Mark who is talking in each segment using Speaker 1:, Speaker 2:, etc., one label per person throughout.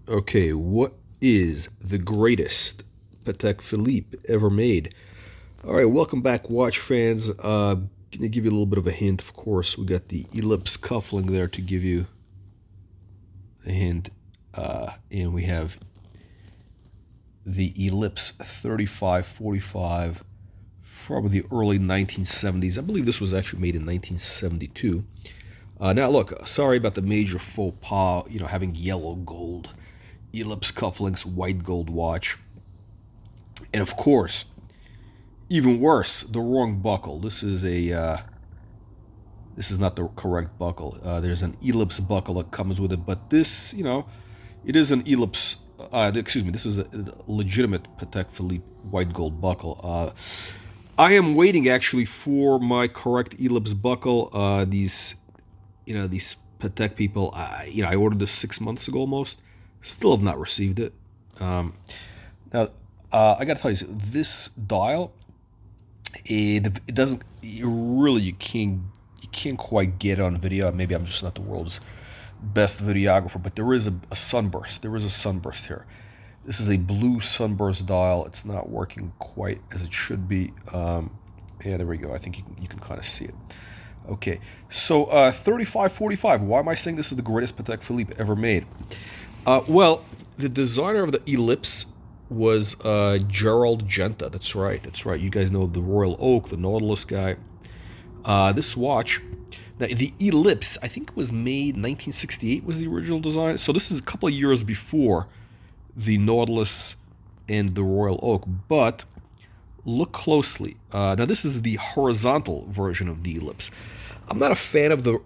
Speaker 1: Okay, what is the greatest Patek Philippe ever made? All right, welcome back, watch fans. Gonna give you a little bit of a hint. Of course, we got the Elipse cuffling there to give you a hint, and we have the Elipse 3545 from the early 1970s. I believe this was actually made in 1972. Now, look, sorry about the major faux pas. Having yellow gold Elipse cufflinks, white gold watch, and of course, even worse, the wrong buckle. This is not the correct buckle. There's an Elipse buckle that comes with it, but this, it is an Elipse. Excuse me, this is a legitimate Patek Philippe white gold buckle. I am waiting actually for my correct Elipse buckle. These Patek people. I ordered this 6 months ago almost. Still have not received it. Now, I gotta tell you, this dial, it doesn't. You can't quite get it on video. Maybe I'm just not the world's best videographer, but there is a sunburst. There is a sunburst here. This is a blue sunburst dial. It's not working quite as it should be. Yeah, there we go. I think you can kind of see it. Okay, so 3545. Why am I saying this is the greatest Patek Philippe ever made? Well, the designer of the Elipse was Gerald Genta. That's right. That's right. You guys know the Royal Oak, the Nautilus guy. This watch, now the Elipse, I think it was made 1968 was the original design. So this is a couple of years before the Nautilus and the Royal Oak. But look closely. Now this is the horizontal version of the Elipse. I'm not a fan of the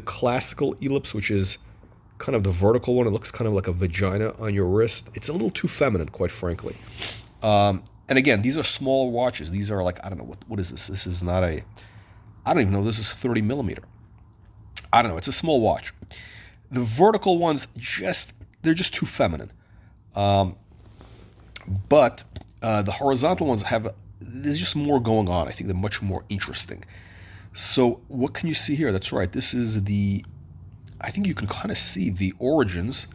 Speaker 1: classical Elipse, which is kind of the vertical one. It looks kind of like a vagina on your wrist. It's a little too feminine, quite frankly. And again, these are small watches. These are like, I don't know, what is this? This is not a, I don't even know, this is 30 millimeter. I don't know, it's a small watch. The vertical ones, they're just too feminine. But the horizontal ones there's just more going on. I think they're much more interesting. So what can you see here? That's right, this is I think you can kind of see the origins,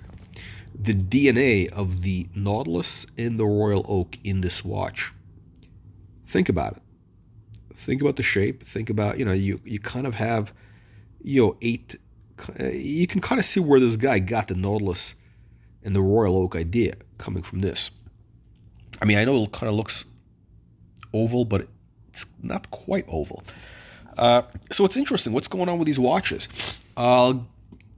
Speaker 1: the DNA of the Nautilus and the Royal Oak in this watch. Think about it. Think about the shape. Think about, you kind of have, you can kind of see where this guy got the Nautilus and the Royal Oak idea coming from this. I mean, I know it kind of looks oval, but it's not quite oval. So it's interesting. What's going on with these watches?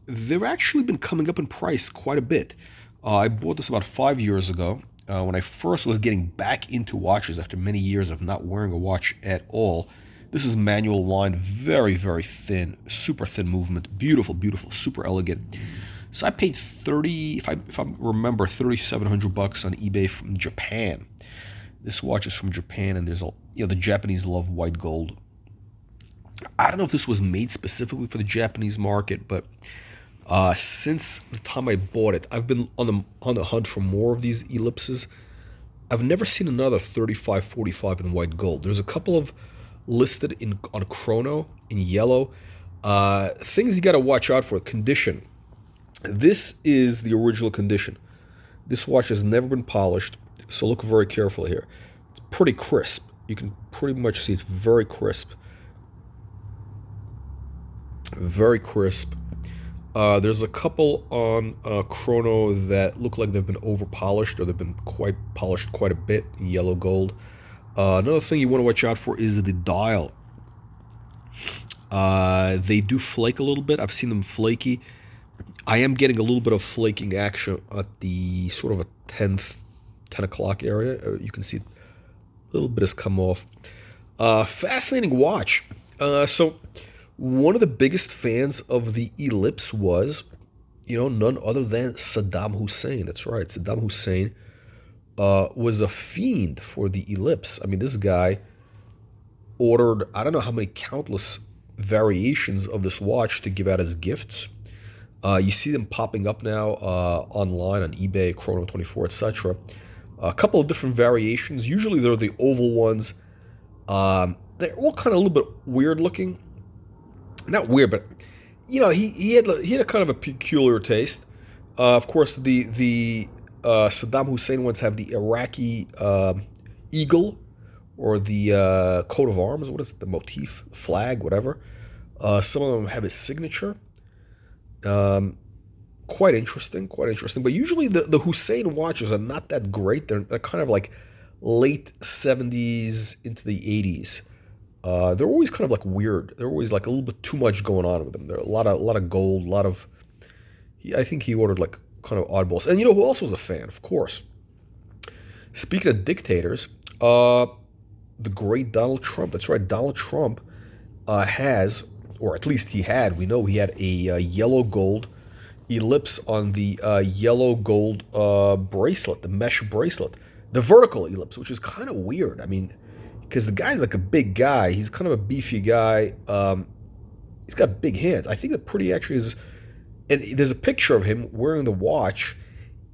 Speaker 1: They've actually been coming up in price quite a bit. I bought this about 5 years ago when I first was getting back into watches after many years of not wearing a watch at all. This is manual wind, very, very thin, super thin movement, beautiful, beautiful, super elegant. So I paid if I remember, $3,700 on eBay from Japan. This watch is from Japan, and there's the Japanese love white gold. I don't know if this was made specifically for the Japanese market, but since the time I bought it, I've been on the hunt for more of these Elipses. I've never seen another 3545 in white gold. There's a couple of listed on Chrono in yellow. Things you got to watch out for. Condition. This is the original condition. This watch has never been polished, so look very carefully here. It's pretty crisp. You can pretty much see it's very crisp. Very crisp. There's a couple on Chrono that look like they've been over polished, or they've been polished quite a bit in yellow gold. Another thing you want to watch out for is the dial. They do flake a little bit. I've seen them flaky. I am getting a little bit of flaking action at the sort of a 10 o'clock area. You can see a little bit has come off. Fascinating watch. So one of the biggest fans of the Elipse was, none other than Saddam Hussein. That's right, Saddam Hussein was a fiend for the Elipse. I mean, this guy ordered, I don't know how many countless variations of this watch to give out as gifts. You see them popping up now online on eBay, Chrono24, etc. A couple of different variations. Usually they're the oval ones. They're all kind of a little bit weird looking. Not weird, but he had a kind of a peculiar taste. Of course, the Saddam Hussein ones have the Iraqi eagle or the coat of arms. What is it? The motif, flag, whatever. Some of them have his signature. Um, Quite interesting, quite interesting. But usually the Hussein watches are not that great. They're kind of like late 70s into the 80s. They're always kind of like weird. They're always like a little bit too much going on with them. There are a lot of gold, a lot of. I think he ordered like kind of oddballs. And you know who else was a fan? Of course. Speaking of dictators, the great Donald Trump. That's right, Donald Trump has, or at least he had. We know he had a yellow gold ellipse on the yellow gold bracelet, the mesh bracelet, the vertical ellipse, which is kind of weird. I mean, because the guy's like a big guy. He's kind of a beefy guy. He's got big hands. I think that pretty actually is. And there's a picture of him wearing the watch,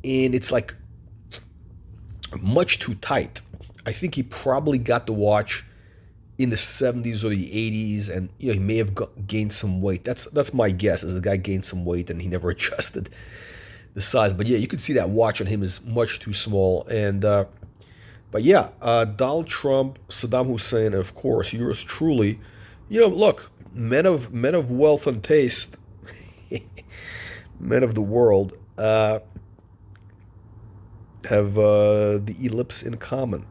Speaker 1: and it's like much too tight. I think he probably got the watch in the 70s or the 80s, and you know he may have gained some weight. That's my guess. As the guy gained some weight and he never adjusted the size. But yeah, you can see that watch on him is much too small. And but yeah, Donald Trump, Saddam Hussein, and of course yours truly. You know, look, men of wealth and taste, men of the world, have the ellipse in common.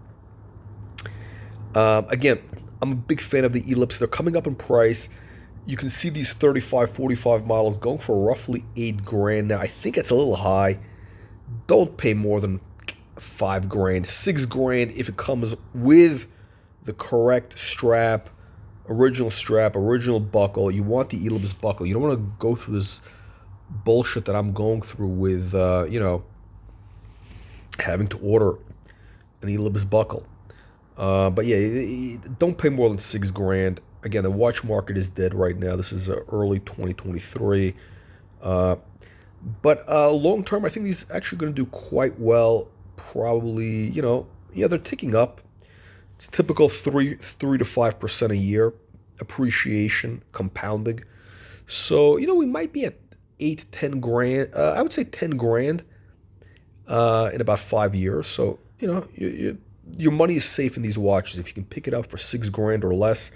Speaker 1: Again, I'm a big fan of the Elipse. They're coming up in price. You can see these 35, 45 models going for roughly $8,000 now. I think it's a little high. Don't pay more than $5,000, $6,000 if it comes with the correct strap, original buckle. You want the Elipse buckle. You don't want to go through this bullshit that I'm going through with, having to order an Elipse buckle. But yeah, don't pay more than $6,000. Again, the watch market is dead right now. This is early 2023. But long term, I think these actually going to do quite well. Probably, they're ticking up. It's typical 3 to 5% a year appreciation, compounding. So we might be at $8-10,000. I would say $10,000 in about 5 years. So your money is safe in these watches. If you can pick it up for $6,000 or less,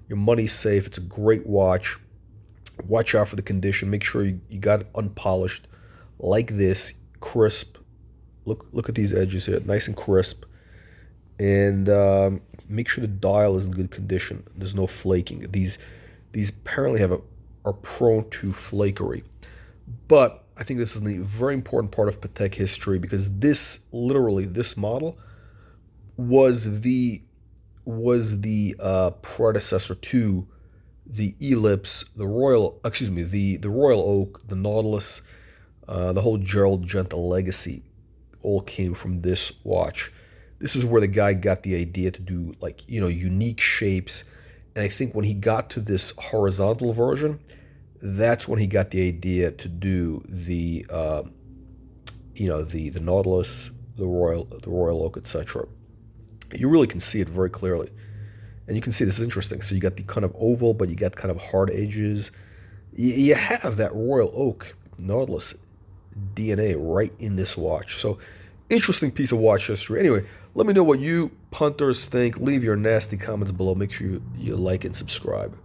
Speaker 1: your money's safe. It's a great watch. Watch out for the condition. Make sure you got it unpolished like this, crisp. Look at these edges here, nice and crisp. And make sure the dial is in good condition. There's no flaking. These apparently are prone to flakery. But I think this is a very important part of Patek history, because this model was the predecessor to the Elipse, the Royal Oak, the Nautilus, the whole Gerald Genta legacy all came from this watch. This is where the guy got the idea to do unique shapes, and I think when he got to this horizontal version, that's when he got the idea to do the Nautilus, the Royal Oak, etc. You really can see it very clearly. And you can see this is interesting. So you got the kind of oval, but you got kind of hard edges. You have that Royal Oak Nautilus DNA right in this watch. So interesting piece of watch history. Anyway, let me know what you punters think. Leave your nasty comments below. Make sure you like and subscribe.